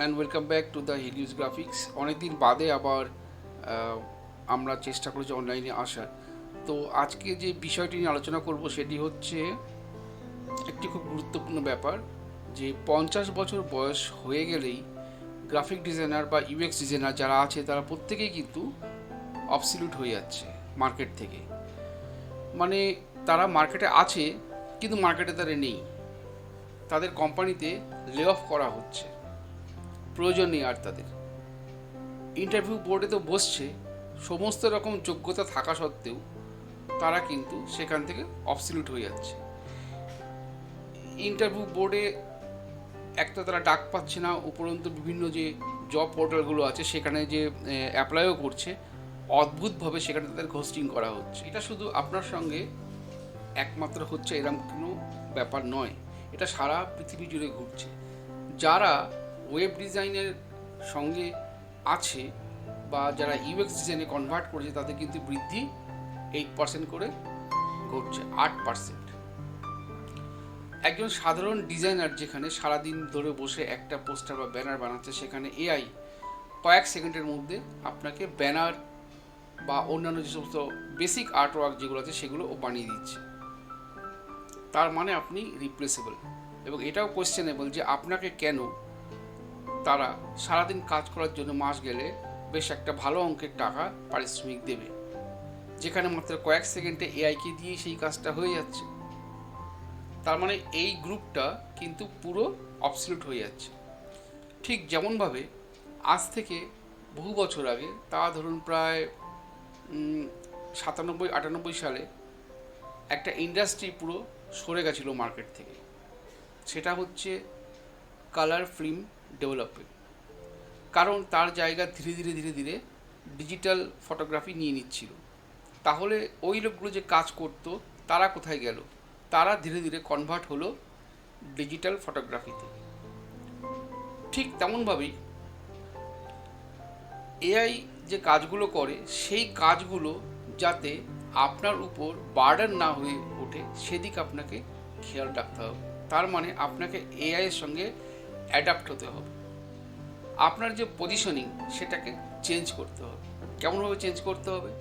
And welcome back to the Helios graphics. অনেকদিন বাদে আবার আমরা চেষ্টা করেছি অনলাইনে আসার। তো আজকে যে বিষয়টি নিয়ে আলোচনা করব সেটি হচ্ছে একটি খুব গুরুত্বপূর্ণ ব্যাপার, যে 50 বছর বয়স হয়ে গেলেই গ্রাফিক ডিজাইনার বা ইউএক্স ডিজাইনার যারা আছে তারা প্রত্যেকেই কিন্তু অবসলিউট হয়ে যাচ্ছে মার্কেট থেকে। মানে তারা মার্কেটে আছে কিন্তু মার্কেটে তারা নেই, তাদের কোম্পানিতে লে অফ করা হচ্ছে, প্রয়োজন নেই আর তাদের। ইন্টারভিউ বোর্ডে তো বসছে, সমস্ত রকম যোগ্যতা থাকা সত্ত্বেও তারা কিন্তু সেখান থেকে অবসলিউট হয়ে যাচ্ছে। ইন্টারভিউ বোর্ডে একটা তারা ডাক পাচ্ছে না, উপরন্তু বিভিন্ন যে জব পোর্টালগুলো আছে সেখানে যে অ্যাপ্লাইও করছে, অদ্ভুতভাবে সেখানে তাদের ঘোস্টিং করা হচ্ছে। এটা শুধু আপনার সঙ্গে একমাত্র হচ্ছে এরকম কোনো ব্যাপার নয়, এটা সারা পৃথিবী জুড়ে ঘুরছে। যারা ওয়েব ডিজাইনের সঙ্গে আছে বা যারা ইউএক্স ডিজাইনে কনভার্ট করেছে তাদের কিন্তু বৃদ্ধি 8% করে ঘটছে, 8%। একজন সাধারণ ডিজাইনার যেখানে সারাদিন ধরে বসে একটা পোস্টার বা ব্যানার বানাচ্ছে, সেখানে এআই কয়েক সেকেন্ডের মধ্যে আপনাকে ব্যানার বা অন্যান্য যে সমস্ত বেসিক আর্ট ওয়ার্ক যেগুলো আছে সেগুলো ও বানিয়ে দিচ্ছে। তার মানে আপনি রিপ্লেসেবল। এবং এটাও কোয়েশ্চেনেবল যে আপনাকে কেন তারা সারাদিন কাজ করার জন্য মাস গেলে বেশ একটা ভালো অঙ্কের টাকা পারিশ্রমিক দেবে, যেখানে মাত্র কয়েক সেকেন্ডে এআইকে দিয়েই সেই কাজটা হয়ে যাচ্ছে। তার মানে এই গ্রুপটা কিন্তু পুরো অবসলিউট হয়ে যাচ্ছে। ঠিক যেমনভাবে আজ থেকে বহু বছর আগে, তা ধরুন প্রায় 97-98 সালে একটা ইন্ডাস্ট্রি পুরো সরে গেছিলো মার্কেট থেকে। সেটা হচ্ছে কালার ফিল্ম ডেভেলপমেন্ট। কারণ তার জায়গা ধীরে ধীরে ডিজিটাল ফটোগ্রাফি নিয়ে নিচ্ছিল। তাহলে ওই লোকগুলো যে কাজ করতো তারা কোথায় গেল? তারা ধীরে ধীরে কনভার্ট হলো ডিজিটাল ফটোগ্রাফিতে। ঠিক তেমনভাবেই এআই যে কাজগুলো করে সেই কাজগুলো যাতে আপনার উপর বার্ডেন না হয়ে ওঠে সেদিকে আপনাকে খেয়াল রাখতে হবে। তার মানে আপনাকে এআইয়ের সঙ্গে অ্যাডাপ্ট হতে হবে। আপনার যে পজিশনিং সেটাকে চেঞ্জ করতে হবে। কেমনভাবে চেঞ্জ করতে হবে?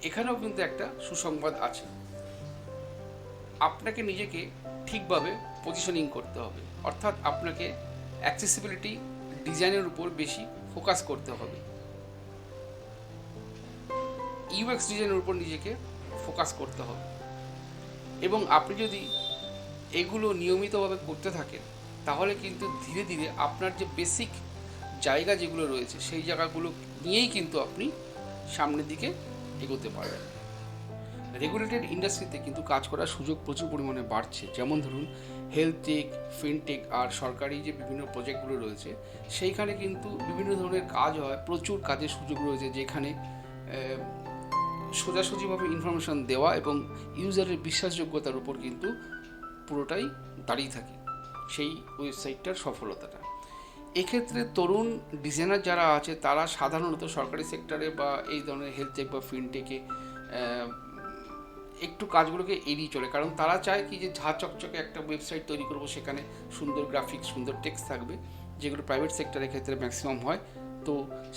এখানেও কিন্তু একটা সুসংবাদ আছে। আপনাকে নিজেকে ঠিকভাবে পজিশনিং করতে হবে, অর্থাৎ আপনাকে অ্যাক্সেসিবিলিটি ডিজাইনের উপর বেশি ফোকাস করতে হবে, ইউএক্স ডিজাইনের উপর নিজেকে ফোকাস করতে হবে। এবং আপনি যদি এগুলো নিয়মিতভাবে করতে থাকেন তাহলে কিন্তু ধীরে ধীরে আপনার যে বেসিক জায়গা যেগুলো রয়েছে সেই জায়গাগুলো নিয়েই কিন্তু আপনি সামনের দিকে এগোতে পারবেন। রেগুলেটেড ইন্ডাস্ট্রিতে কিন্তু কাজ করার সুযোগ প্রচুর পরিমাণে বাড়ছে। যেমন ধরুন হেলথ টেক, ফিনটেক আর সরকারি যে বিভিন্ন প্রজেক্টগুলো রয়েছে সেইখানে কিন্তু বিভিন্ন ধরনের কাজ হয়, প্রচুর কাজের সুযোগ রয়েছে, যেখানে সোজাসুজিভাবে ইনফরমেশান দেওয়া এবং ইউজারের বিশ্বাসযোগ্যতার উপর কিন্তু পুরোটাই দাঁড়িয়ে থাকে সেই ওয়েবসাইটটার সফলতাটা। এক্ষেত্রে তরুণ ডিজাইনার যারা আছে তারা সাধারণত সরকারি সেক্টরে বা এই ধরনের হেলথ টেক বা ফিনটেকে একটু কাজগুলোকে এড়িয়ে চলে, কারণ তারা চায় কি যে ঝাঁ চকচকে একটা ওয়েবসাইট তৈরি করবো, সেখানে সুন্দর গ্রাফিক্স, সুন্দর টেক্সট থাকবে, যেগুলো প্রাইভেট সেক্টরের ক্ষেত্রে ম্যাক্সিমাম হয়। তো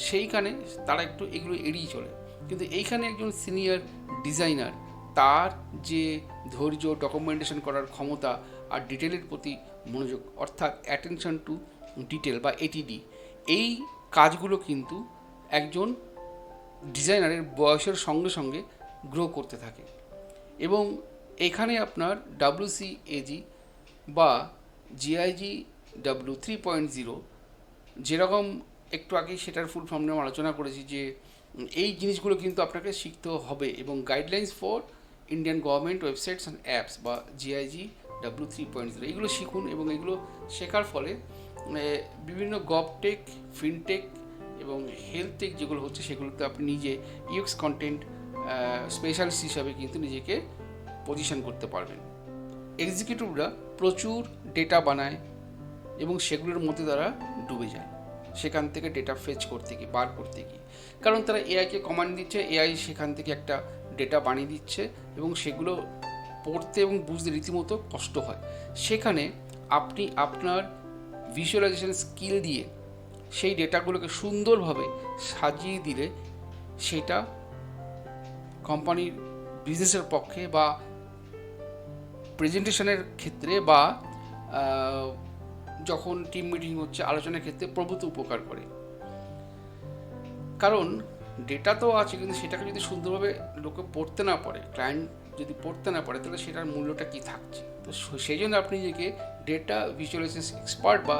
সেইখানে তারা একটু এগুলো এড়িয়ে চলে। কিন্তু এইখানে একজন সিনিয়র ডিজাইনার, তার যে ধৈর্য, ডকুমেন্টেশন করার ক্ষমতা আর ডিটেলের প্রতি মনোযোগ, অর্থাৎ অ্যাটেনশন টু ডিটেল বা এটিডি, এই কাজগুলো কিন্তু একজন ডিজাইনারের বয়সের সঙ্গে সঙ্গে গ্রো করতে থাকে। এবং এখানে আপনার WCAG বা GIG W3.0 যেরকম একটু আগেই সেটার ফুল ফর্ম নিয়ে আলোচনা করেছি, যে এই জিনিসগুলো কিন্তু আপনাকে শিখতে হবে। এবং guidelines for Indian government websites and apps বা GIG W3.0 এগুলো শিখুন। এবং এগুলো শেখার ফলে বিভিন্ন গভটেক, ফিনটেক এবং হেলথ টেক যেগুলো হচ্ছে সেগুলোতে আপনি নিজে ইউএক্স কন্টেন্ট স্পেশালিস্ট হিসাবে কিন্তু নিজেকে পজিশন করতে পারবেন। এক্সিকিউটিভরা প্রচুর ডেটা বানায় এবং সেগুলোর মধ্যে তারা ডুবে যায়, সেখান থেকে ডেটা ফেচ করতে গিয়ে, বার করতে গিয়ে। কারণ তারা এআইকে কমান্ড দিচ্ছে, এআই সেখান থেকে একটা ডেটা বানিয়ে দিচ্ছে এবং সেগুলো পড়তে এবং বুঝতে রীতিমতো কষ্ট হয়। সেখানে আপনি আপনার ভিজুয়ালাইজেশন স্কিল দিয়ে সেই ডেটাগুলোকে সুন্দরভাবে সাজিয়ে দিলে সেটা কোম্পানির বিজনেসের পক্ষে বা প্রেজেন্টেশনের ক্ষেত্রে বা যখন টিম মিটিং হচ্ছে আলোচনার ক্ষেত্রে প্রভূত উপকার করে। কারণ ডেটা তো আছে, কিন্তু সেটাকে যদি সুন্দরভাবে লোকে পড়তে না পারে, ক্লায়েন্ট যদি পড়তে না পারে, তাহলে সেটার মূল্যটা কী থাকছে। তো সেই জন্য আপনি নিজেকে ডেটা ভিজুয়ালাইজেশন এক্সপার্ট বা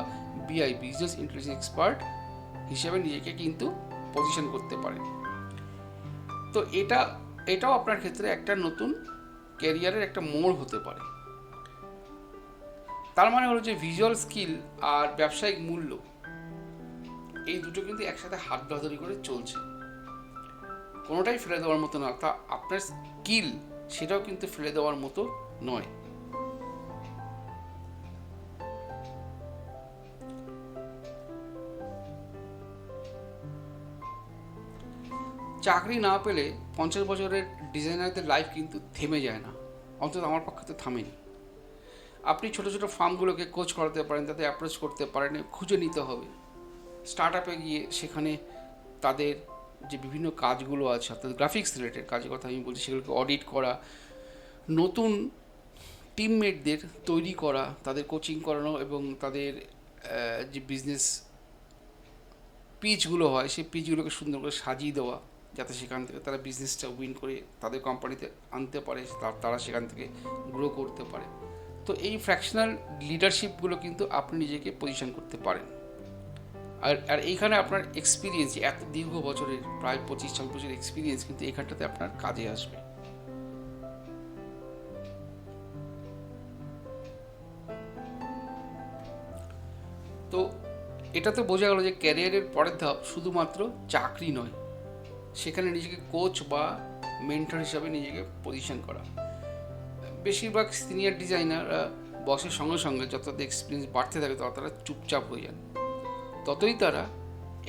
বিআই, বিজনেস ইন্টেলিজেন্স এক্সপার্ট হিসেবে নিজেকে কিন্তু পজিশন করতে পারেন। তো এটাও আপনার ক্ষেত্রে একটা নতুন ক্যারিয়ারের একটা মোড় হতে পারে। তার মানে হলো যে ভিজুয়াল স্কিল আর ব্যবসায়িক মূল্য এই দুটো কিন্তু একসাথে হাত ধরাধরি করে চলছে, কোনোটাই ফেলে দেওয়ার মতো না। তা আপনার স্কিল সেটাও কিন্তু ফেলে দেওয়ার মতো নয়। চাকরি না পেলে 50 বছরের ডিজাইনারদের লাইফ কিন্তু থেমে যায় না, অন্তত আমার পক্ষে তো থামেনি। আপনি ছোটো ছোটো ফার্মগুলোকে কোচ করাতে পারেন, তাতে অ্যাপ্রোচ করতে পারেন, খুঁজে নিতে হবে। স্টার্ট আপে গিয়ে সেখানে তাদের যে বিভিন্ন কাজগুলো আছে, অর্থাৎ গ্রাফিক্স রিলেটেড কাজের কথা আমি বলছি, সেগুলোকে অডিট করা, নতুন টিমমেটদের তৈরি করা, তাদের কোচিং করানো এবং তাদের যে বিজনেস পিচগুলো হয় সেই পিচগুলোকে সুন্দর করে সাজিয়ে দেওয়া, যাতে সেখান থেকে তারা বিজনেসটা উইন করে তাদের কোম্পানিতে আনতে পারে, তারা সেখান থেকে গ্রো করতে পারে। তো এই ফ্র্যাকশনাল লিডারশিপগুলো কিন্তু আপনি নিজেকে পজিশন করতে পারেন। আর এইখানে আপনার এক্সপিরিয়েন্স, এত দীর্ঘ বছরের প্রায় 25-26 বছরের এক্সপিরিয়েন্স কিন্তু এখানটাতে আপনার কাজে আসবে। তো এটা তো বোঝা গেল যে ক্যারিয়ারের পরের ধাপ শুধুমাত্র চাকরি নয়, সেখানে নিজেকে কোচ বা মেন্টর হিসাবে নিজেকে পজিশন করা। বেশিরভাগ সিনিয়র ডিজাইনাররা বসের সঙ্গে সঙ্গে যত এক্সপিরিয়েন্স বাড়তে থাকে তত তারা চুপচাপ হয়ে যান, ততই তারা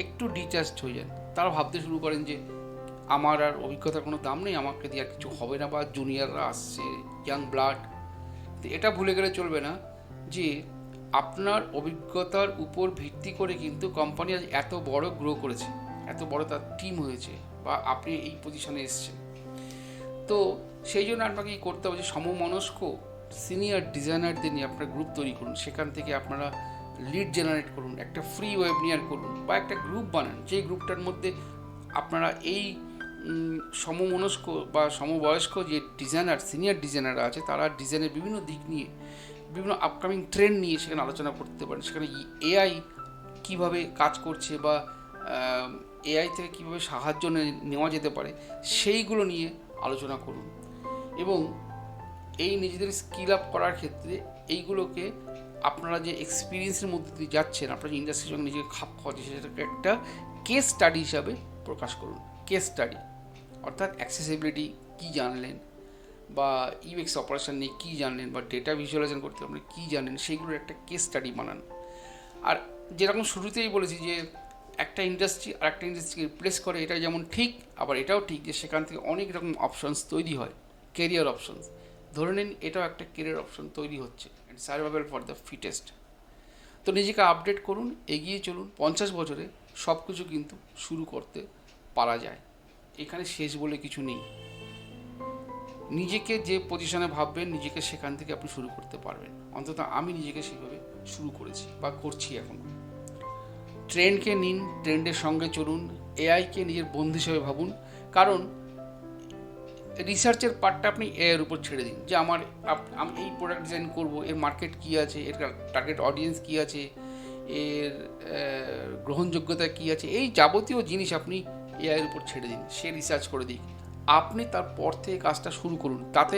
একটু ডিটাচড হয়ে যান। তারা ভাবতে শুরু করেন যে আমার আর অভিজ্ঞতার কোনো দাম নেই, আমাকে দিয়ে আর কিছু হবে না, বা জুনিয়ররা আসছে, ইয়াং ব্লাড। তো এটা ভুলে গেলে চলবে না যে আপনার অভিজ্ঞতার উপর ভিত্তি করে কিন্তু কোম্পানি আজ এত বড় গ্রো করেছে, এত বড় তার টিম হয়েছে, বা আপনি এই পজিশনে এসেছেন। তো সেই জন্য আপনাকে কী করতে হবে যে সমমনস্ক সিনিয়র ডিজাইনারদের নিয়ে আপনার গ্রুপ তৈরি করুন, সেখান থেকে আপনারা লিড জেনারেট করুন, একটা ফ্রি ওয়েবিনার করুন বা একটা গ্রুপ বানান, যেই গ্রুপটার মধ্যে আপনারা এই সমমনস্ক বা সমবয়স্ক যে ডিজাইনার, সিনিয়র ডিজাইনার আছে, তারা ডিজাইনের বিভিন্ন দিক নিয়ে, বিভিন্ন আপকামিং ট্রেন্ড নিয়ে সেখানে আলোচনা করতে পারেন। সেখানে এআই কীভাবে কাজ করছে বা এআই থেকে কীভাবে সাহায্য নেওয়া যেতে পারে সেইগুলো নিয়ে আলোচনা করুন। এবং এই নিজেদের স্কিল আপ করার ক্ষেত্রে এইগুলোকে আপনারা যে এক্সপিরিয়েন্সের মধ্যে দিয়ে যাচ্ছেন, আপনারা যে ইন্ডাস্ট্রির সঙ্গে নিজেকে খাপ খাওয়াচ্ছে, সেটাকে একটা কেস স্টাডি হিসাবে প্রকাশ করুন। কেস স্টাডি অর্থাৎ অ্যাক্সেসিবিলিটি কী জানলেন, বা ইউএক্স অপারেশন নিয়ে কী জানলেন, বা ডেটা ভিজুয়ালাইজেশন করতে আপনি কী জানেন, সেইগুলোর একটা কেস স্টাডি বানান। আর যেরকম শুরুতেই বলেছি যে একটা ইন্ডাস্ট্রি আর একটা ইন্ডাস্ট্রিকে রিপ্লেস করে, এটা যেমন ঠিক, আবার এটাও ঠিক যে সেখান থেকে অনেক রকম অপশানস তৈরি হয়, কেরিয়ার অপশানস। ধরে নিন এটাও একটা কেরিয়ার অপশন তৈরি হচ্ছে, and survival for the fittest. তো নিজেকে আপডেট করুন, এগিয়ে চলুন। 50 বছরে সব কিছু কিন্তু শুরু করতে পারা যায়, এখানে শেষ বলে কিছু নেই। নিজেকে যে পজিশনে ভাববেন, নিজেকে সেখান থেকে আপনি শুরু করতে পারবেন। অন্তত আমি নিজেকে সেভাবে শুরু করেছি বা করছি এখন। ট্রেন্ডকে নিন, ট্রেন্ডের সঙ্গে চলুন, এআইকে নিজের বন্ধু হিসেবে ভাবুন। কারণ রিসার্চের পার্টটা আপনি এর উপর ছেড়ে দিন, যে আমি এই প্রোডাক্ট ডিজাইন করবো, এর মার্কেট কী আছে, এর টার্গেট অডিয়েন্স কী আছে, এর গ্রহণযোগ্যতা কী আছে, এই যাবতীয় জিনিস আপনি এআইয়ের উপর ছেড়ে দিন, সে রিসার্চ করে দিন। আপনি তারপর থেকে কাজটা শুরু করুন, তাতে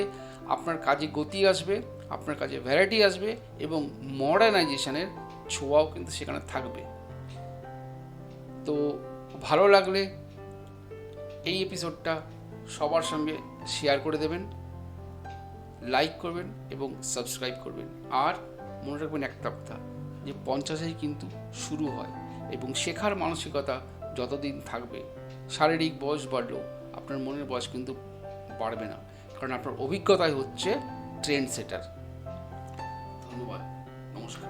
আপনার কাজে গতি আসবে, আপনার কাজে ভ্যারাইটি আসবে, এবং মডার্নাইজেশনের ছোঁয়াও কিন্তু সেখানে থাকবে। তো ভালো লাগলে এই এপিসোডটা সবার সঙ্গে শেয়ার করে দেবেন, লাইক করবেন এবং সাবস্ক্রাইব করবেন। আর মনে রাখবেন একটা কথা, যে 50-এই কিন্তু শুরু হয়, এবং শেখার মানসিকতা যতদিন থাকবে, শারীরিক বয়স বাড়লেও আপনার মনের বয়স কিন্তু বাড়বে না, কারণ আপনার অভিজ্ঞতাই হচ্ছে ট্রেন্ড সেটার। ধন্যবাদ, নমস্কার।